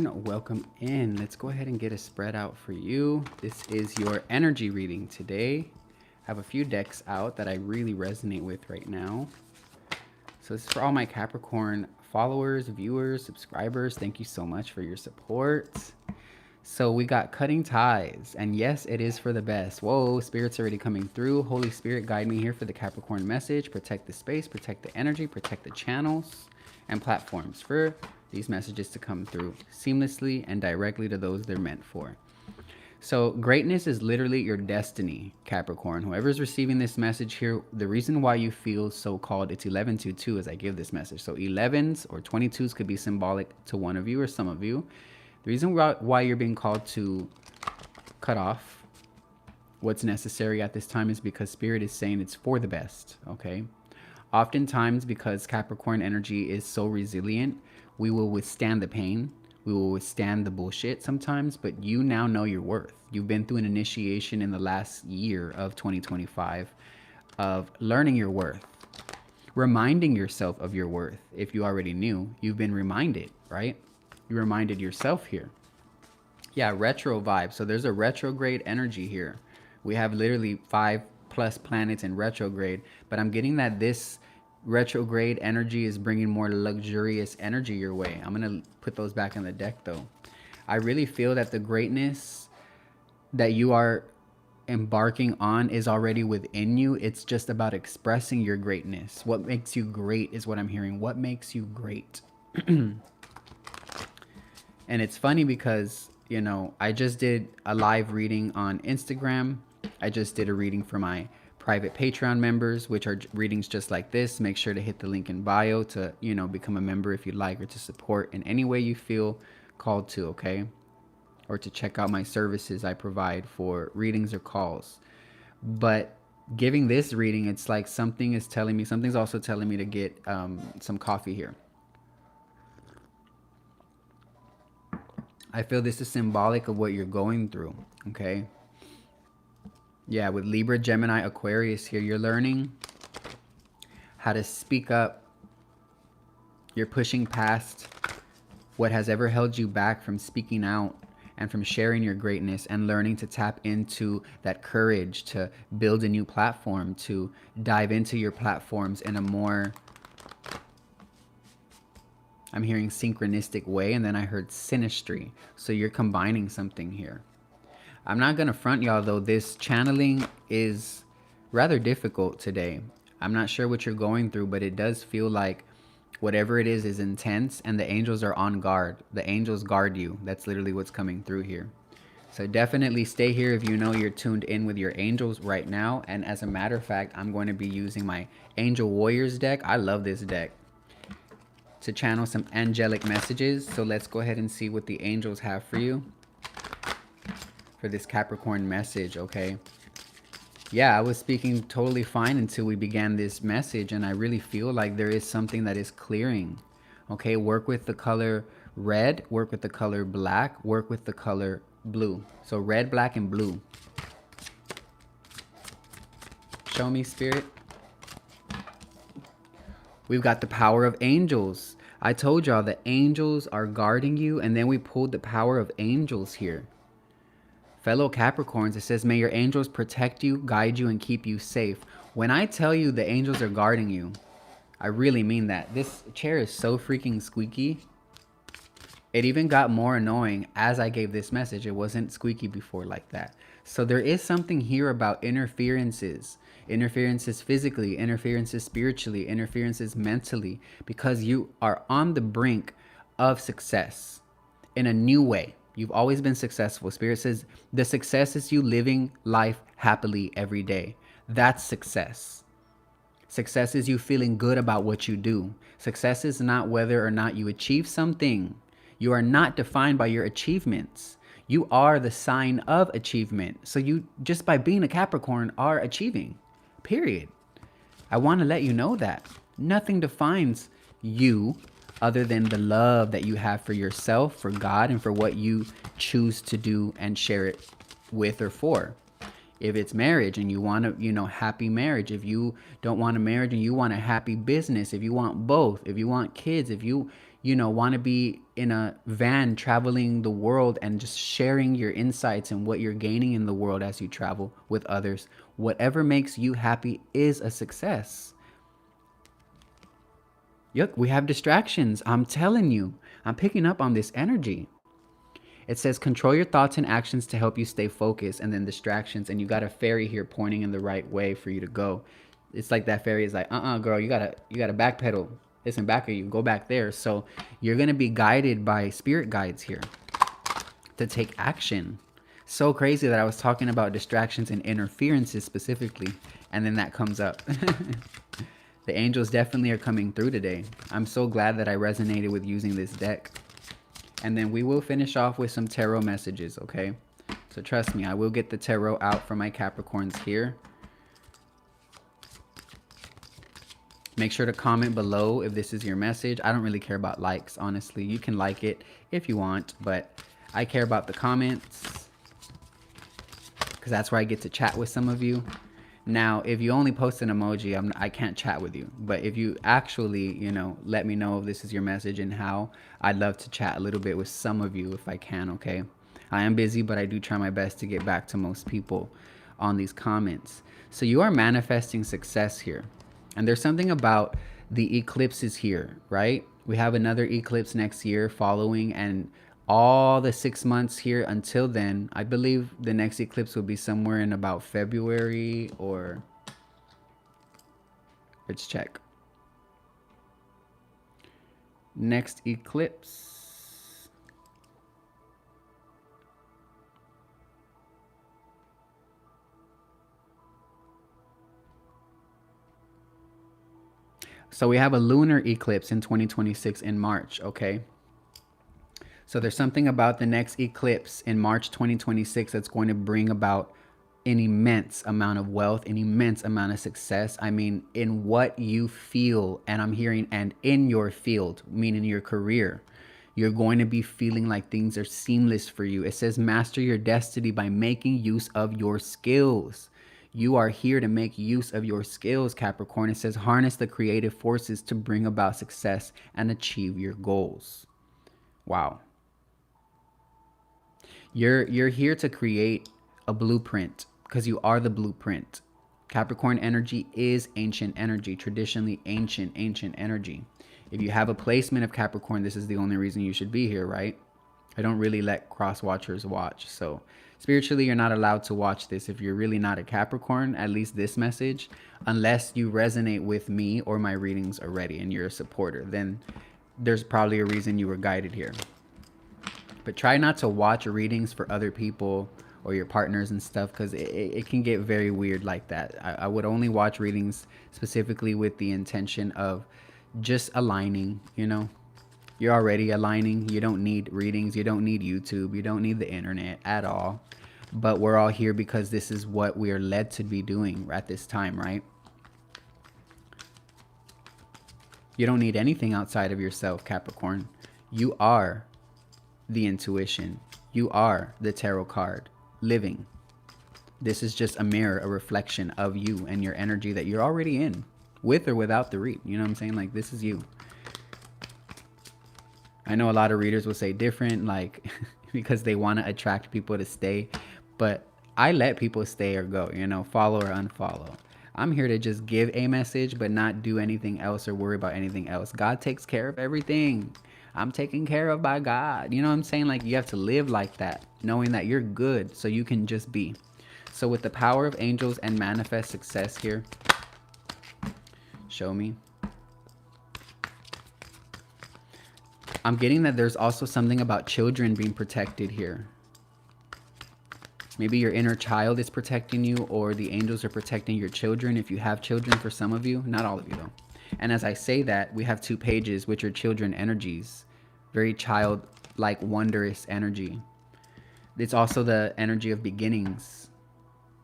Capricorn, welcome in. Let's go ahead and get a spread out for you. This is your energy reading today. I have a few decks out that I really resonate with right now. So this is for all my Capricorn followers, viewers, subscribers. Thank you so much for your support. So we got cutting ties, and yes, it is for the best. Whoa, Spirit's already coming through. Holy Spirit, guide me here for the Capricorn message. Protect the space, protect the energy, protect the channels and platforms for these messages to come through seamlessly and directly to those they're meant for. So greatness is literally your destiny, Capricorn. Whoever's receiving this message here, the reason why you feel so called, it's 1122 as I give this message. So 11s or 22s could be symbolic to one of you or some of you. The reason why you're being called to cut off what's necessary at this time is because Spirit is saying it's for the best, okay? Oftentimes, because Capricorn energy is so resilient, we will withstand the pain. We will withstand the bullshit sometimes, but you now know your worth. You've been through an initiation in the last year of 2025 of learning your worth, reminding yourself of your worth. If you already knew, you've been reminded, right? You reminded yourself here. Yeah, retro vibe. So there's a retrograde energy here. We have literally 5+ planets in retrograde, but I'm getting that this retrograde energy is bringing more luxurious energy your way. I'm going to put those back in the deck though. I really feel that the greatness that you are embarking on is already within you. It's just about expressing your greatness. What makes you great is what I'm hearing. What makes you great? And it's funny because, you know, I just did a live reading on Instagram. I just did a reading for my private Patreon members, which are readings just like this. Make sure to hit the link in bio to, you know, become a member if you'd like, or to support in any way you feel called to, okay? Or to check out my services I provide for readings or calls. But giving this reading, it's like something is telling me, something's also telling me to get some coffee here. I feel this is symbolic of what you're going through, okay? Yeah, with Libra, Gemini, Aquarius here, you're learning how to speak up. You're pushing past what has ever held you back from speaking out and from sharing your greatness, and learning to tap into that courage to build a new platform, to dive into your platforms in a more, I'm hearing synchronistic way, and then I heard synastry. So you're combining something here. I'm not going to front y'all though, this channeling is rather difficult today. I'm not sure what you're going through, but it does feel like whatever it is intense, and the angels are on guard. The angels guard you. That's literally what's coming through here. So definitely stay here if you know you're tuned in with your angels right now. And as a matter of fact, I'm going to be using my Angel Warriors deck. I love this deck to channel some angelic messages. So let's go ahead and see what the angels have for you for this Capricorn message, okay? Yeah, I was speaking totally fine until we began this message, and I really feel like there is something that is clearing, okay? Work with the color red, work with the color black, work with the color blue. So red, black, and blue. Show me, Spirit. We've got the power of angels. I told y'all the angels are guarding you, and then we pulled the power of angels here. Fellow Capricorns, it says, may your angels protect you, guide you, and keep you safe. When I tell you the angels are guarding you, I really mean that. This chair is so freaking squeaky. It even got more annoying as I gave this message. It wasn't squeaky before like that. So there is something here about interferences. Interferences physically, interferences spiritually, interferences mentally, because you are on the brink of success in a new way. You've always been successful. Spirit says the success is you living life happily every day. That's success. Success is you feeling good about what you do. Success is not whether or not you achieve something. You are not defined by your achievements. You are the sign of achievement. So you, just by being a Capricorn, are achieving. Period. I want to let you know that. Nothing defines you other than the love that you have for yourself, for God, and for what you choose to do and share it with or for. If it's marriage and you want to, you know, happy marriage. If you don't want a marriage and you want a happy business. If you want both. If you want kids. If you want to be in a van traveling the world and just sharing your insights and what you're gaining in the world as you travel with others. Whatever makes you happy is a success. Yep, we have distractions. I'm telling you, I'm picking up on this energy. It says control your thoughts and actions to help you stay focused, and then distractions. And you got a fairy here pointing in the right way for you to go. It's like that fairy is like, girl, you gotta backpedal. It's in back of you. Go back there. So you're gonna be guided by spirit guides here to take action. So crazy that I was talking about distractions and interferences specifically, and then that comes up. The angels definitely are coming through today. I'm so glad that I resonated with using this deck. And then we will finish off with some tarot messages, okay? So trust me, I will get the tarot out for my Capricorns here. Make sure to comment below if this is your message. I don't really care about likes, honestly. You can like it if you want, but I care about the comments because that's where I get to chat with some of you. Now, if you only post an emoji, I can't chat with you. But if you actually, let me know if this is your message and how, I'd love to chat a little bit with some of you if I can, okay? I am busy, but I do try my best to get back to most people on these comments. So you are manifesting success here. And there's something about the eclipses here, right? We have another eclipse next year following, and all the 6 months here until then. I believe the next eclipse will be somewhere in about February, or let's check. Next eclipse. So we have a lunar eclipse in 2026 in March, okay? So there's something about the next eclipse in March 2026 that's going to bring about an immense amount of wealth, an immense amount of success. I mean, in what you feel, and I'm hearing, and in your field, meaning your career, you're going to be feeling like things are seamless for you. It says master your destiny by making use of your skills. You are here to make use of your skills, Capricorn. It says harness the creative forces to bring about success and achieve your goals. Wow. You're here to create a blueprint because you are the blueprint. Capricorn energy is ancient energy, traditionally ancient energy. If you have a placement of Capricorn, this is the only reason you should be here, right? I don't really let cross watchers watch. So spiritually, you're not allowed to watch this if you're really not a Capricorn, at least this message, unless you resonate with me or my readings already and you're a supporter. Then there's probably a reason you were guided here. But try not to watch readings for other people or your partners and stuff, because it can get very weird like that. I would only watch readings specifically with the intention of just aligning, You're already aligning. You don't need readings. You don't need YouTube. You don't need the internet at all. But we're all here because this is what we are led to be doing at this time, right? You don't need anything outside of yourself, Capricorn. You are the intuition. You are the tarot card living. This is just a mirror, a reflection of you and your energy that you're already in, with or without the read. You know what I'm saying? Like, this is you. I know a lot of readers will say different, like, because they want to attract people to stay. But I let people stay or go, follow or unfollow. I'm here to just give a message, but not do anything else or worry about anything else. God takes care of everything. I'm taken care of by God. You know what I'm saying? Like, you have to live like that, knowing that you're good so you can just be. So with the power of angels and manifest success here, show me. I'm getting that there's also something about children being protected here. Maybe your inner child is protecting you, or the angels are protecting your children if you have children, for some of you. Not all of you, though. And as I say that, we have 2 pages, which are children energies. Very childlike, wondrous energy. It's also the energy of beginnings.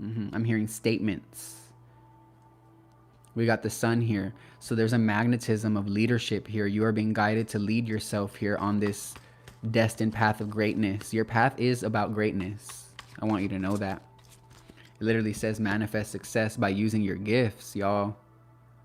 I'm hearing statements. We got the sun here. So there's a magnetism of leadership here. You are being guided to lead yourself here on this destined path of greatness. Your path is about greatness. I want you to know that. It literally says manifest success by using your gifts, y'all.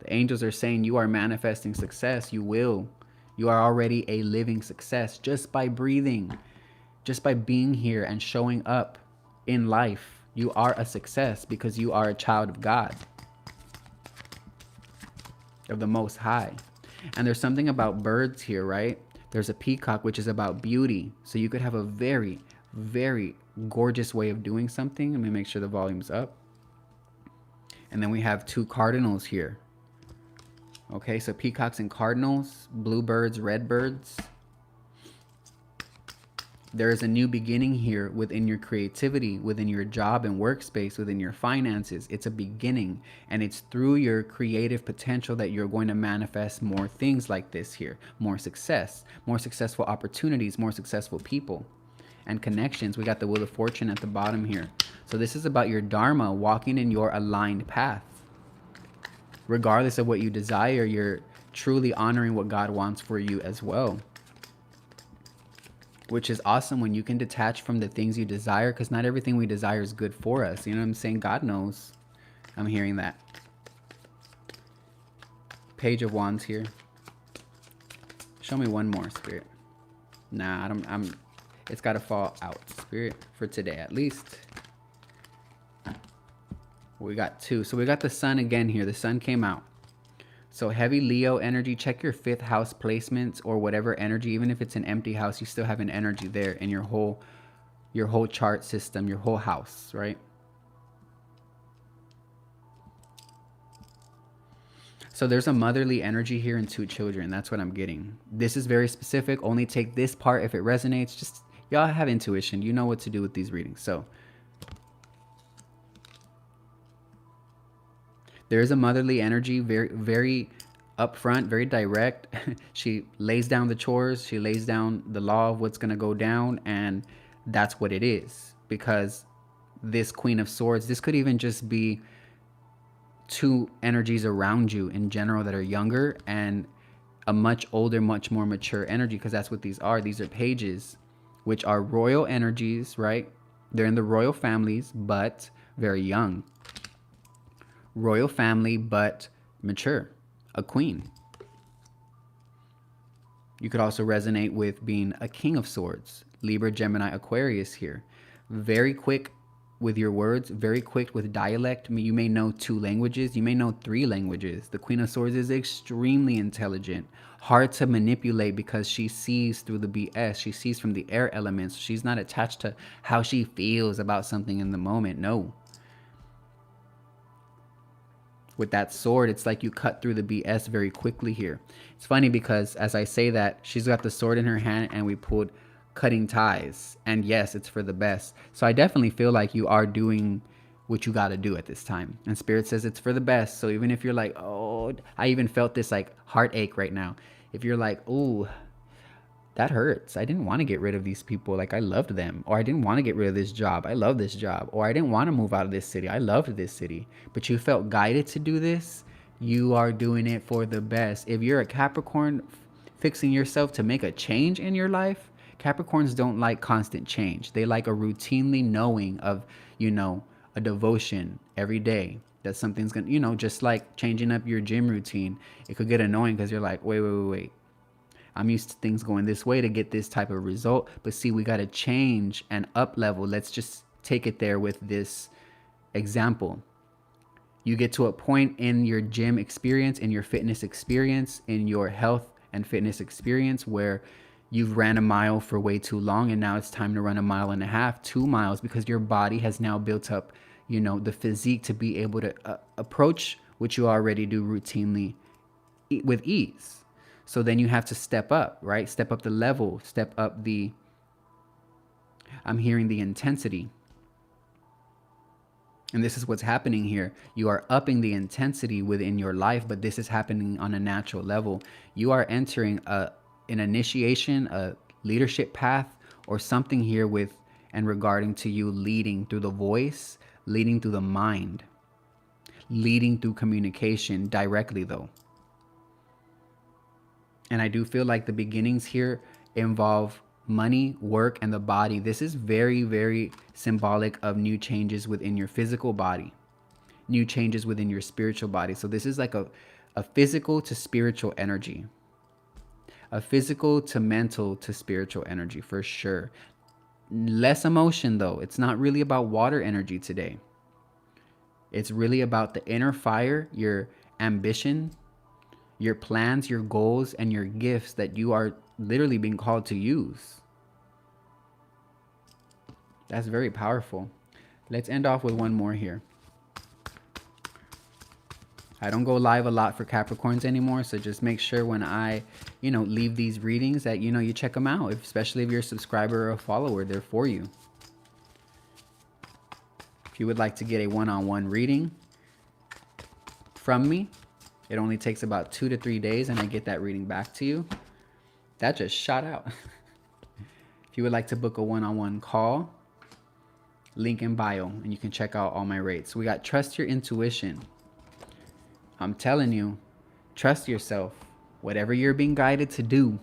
The angels are saying you are manifesting success. You will. You are already a living success just by breathing, just by being here and showing up in life. You are a success because you are a child of God, of the Most High. And there's something about birds here, right? There's a peacock, which is about beauty. So you could have a very, very gorgeous way of doing something. Let me make sure the volume's up. And then we have 2 cardinals here. Okay, so peacocks and cardinals, bluebirds, redbirds. There is a new beginning here within your creativity, within your job and workspace, within your finances. It's a beginning, and it's through your creative potential that you're going to manifest more things like this here. More success, more successful opportunities, more successful people and connections. We got the Wheel of Fortune at the bottom here. So this is about your dharma, walking in your aligned path. Regardless of what you desire, you're truly honoring what God wants for you as well. Which is awesome when you can detach from the things you desire, because not everything we desire is good for us. You know what I'm saying? God knows. I'm hearing that. Page of Wands here. Show me one more, Spirit. Nah, it's got to fall out, Spirit, for today at least. We got 2. So we got the Sun again here. The Sun came out. So heavy Leo energy, check your 5th house placements or whatever energy. Even if it's an empty house, you still have an energy there in your whole chart system, your whole house, right? So there's a motherly energy here and 2 children. That's what I'm getting. This is very specific. Only take this part if it resonates. Just, y'all have intuition. You know what to do with these readings. So there's a motherly energy, very, very upfront, very direct. She lays down the chores. She lays down the law of what's going to go down. And that's what it is. Because this Queen of Swords, this could even just be 2 energies around you in general that are younger, and a much older, much more mature energy, because that's what these are. These are pages, which are royal energies, right? They're in the royal families, but very young. Royal family, but mature. A queen. You could also resonate with being a King of Swords. Libra, Gemini, Aquarius here. Very quick with your words, very quick with dialect. I mean, you may know 2 languages. You may know 3 languages. The Queen of Swords is extremely intelligent. Hard to manipulate because she sees through the BS. She sees from the air elements. She's not attached to how she feels about something in the moment. No. With that sword, it's like you cut through the BS very quickly here. It's funny because as I say that, she's got the sword in her hand and we pulled cutting ties. And yes, it's for the best. So I definitely feel like you are doing what you got to do at this time. And Spirit says it's for the best. So even if you're like, oh, I even felt this like heartache right now. If you're like, ooh, that hurts. I didn't want to get rid of these people. Like, I loved them. Or I didn't want to get rid of this job. I love this job. Or I didn't want to move out of this city. I loved this city. But you felt guided to do this. You are doing it for the best. If you're a Capricorn fixing yourself to make a change in your life, Capricorns don't like constant change. They like a routinely knowing of, you know, a devotion every day. That something's going to, you know, just like changing up your gym routine. It could get annoying because you're like, wait. I'm used to things going this way to get this type of result. But see, we got to change and up level. Let's just take it there with this example. You get to a point in your gym experience, in your fitness experience, in your health and fitness experience where you've ran a mile for way too long. And now it's time to run 1.5 miles, 2 miles, because your body has now built up, you know, the physique to be able to approach what you already do routinely with ease. So then you have to step up, right? Step up the level, step up the, I'm hearing the intensity. And this is what's happening here. You are upping the intensity within your life, but this is happening on a natural level. You are entering an initiation, a leadership path, or something here with and regarding to you leading through the voice, leading through the mind, leading through communication directly though. And I do feel like the beginnings here involve money, work, and the body. This is very, very symbolic of new changes within your physical body, new changes within your spiritual body. So this is like a physical to spiritual energy, A physical to mental to spiritual energy for sure. Less emotion though. It's not really about water energy today. It's really about the inner fire, your ambition, your plans, your goals, and your gifts that you are literally being called to use. That's very powerful. Let's end off with one more here. I don't go live a lot for Capricorns anymore, so just make sure when I, leave these readings that, you check them out, especially if you're a subscriber or a follower, they're for you. If you would like to get a one-on-one reading from me, it only takes about 2 to 3 days and I get that reading back to you. That just shot out. If you would like to book a one-on-one call, link in bio, and you can check out all my rates. We got trust your intuition. I'm telling you, trust yourself. Whatever you're being guided to do,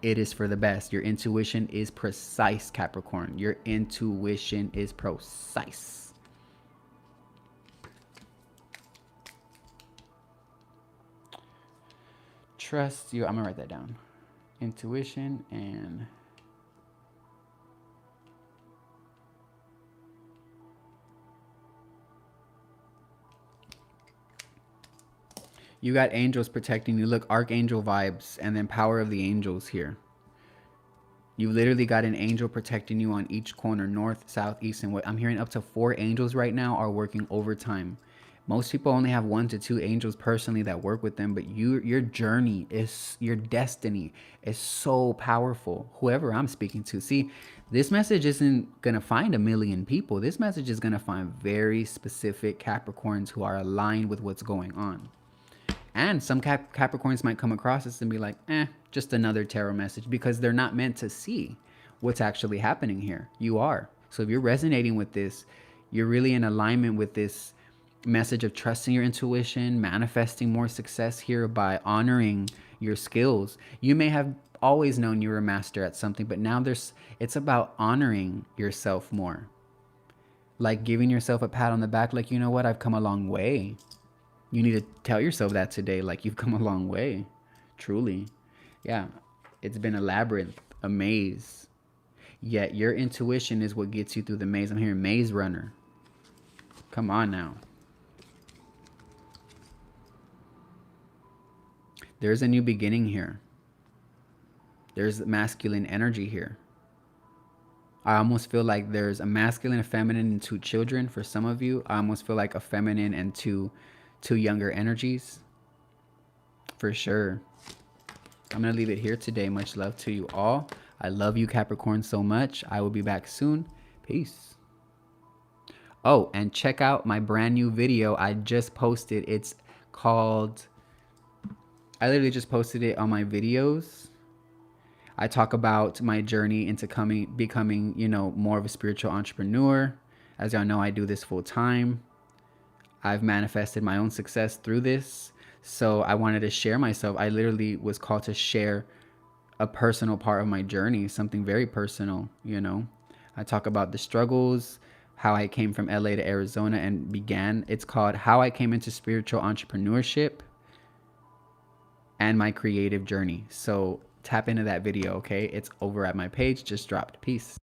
it is for the best. Your intuition is precise, Capricorn. Your intuition is precise. Trust you. I'm going to write that down. Intuition and... You got angels protecting you. Look, archangel vibes and then power of the angels here. You literally got an angel protecting you on each corner, north, south, east, and west. I'm hearing up to 4 angels right now are working overtime. Most people only have 1 to 2 angels personally that work with them, but your journey is, your destiny is so powerful. Whoever I'm speaking to, see, this message isn't going to find a million people. This message is going to find very specific Capricorns who are aligned with what's going on. And some Capricorns might come across this and be like, just another tarot message, because they're not meant to see what's actually happening here. You are. So if you're resonating with this, you're really in alignment with this message of trusting your intuition, manifesting more success here by honoring your skills. You may have always known you were a master at something, but now it's about honoring yourself more. Like giving yourself a pat on the back, like, you know what, I've come a long way. You need to tell yourself that today, like you've come a long way, truly. Yeah, it's been a labyrinth, a maze. Yet your intuition is what gets you through the maze. I'm hearing maze runner. Come on now. There's a new beginning here. There's masculine energy here. I almost feel like there's a masculine, a feminine, and 2 children for some of you. I almost feel like a feminine and two younger energies. For sure. I'm going to leave it here today. Much love to you all. I love you, Capricorn, so much. I will be back soon. Peace. Oh, and check out my brand new video I just posted. It's called... I literally just posted it on my videos. I talk about my journey into becoming, more of a spiritual entrepreneur. As y'all know, I do this full time. I've manifested my own success through this. So I wanted to share myself. I literally was called to share a personal part of my journey, something very personal, I talk about the struggles, how I came from LA to Arizona and began. It's called How I Came into Spiritual Entrepreneurship and My Creative Journey. So tap into that video, okay? It's over at my page, just dropped. Peace.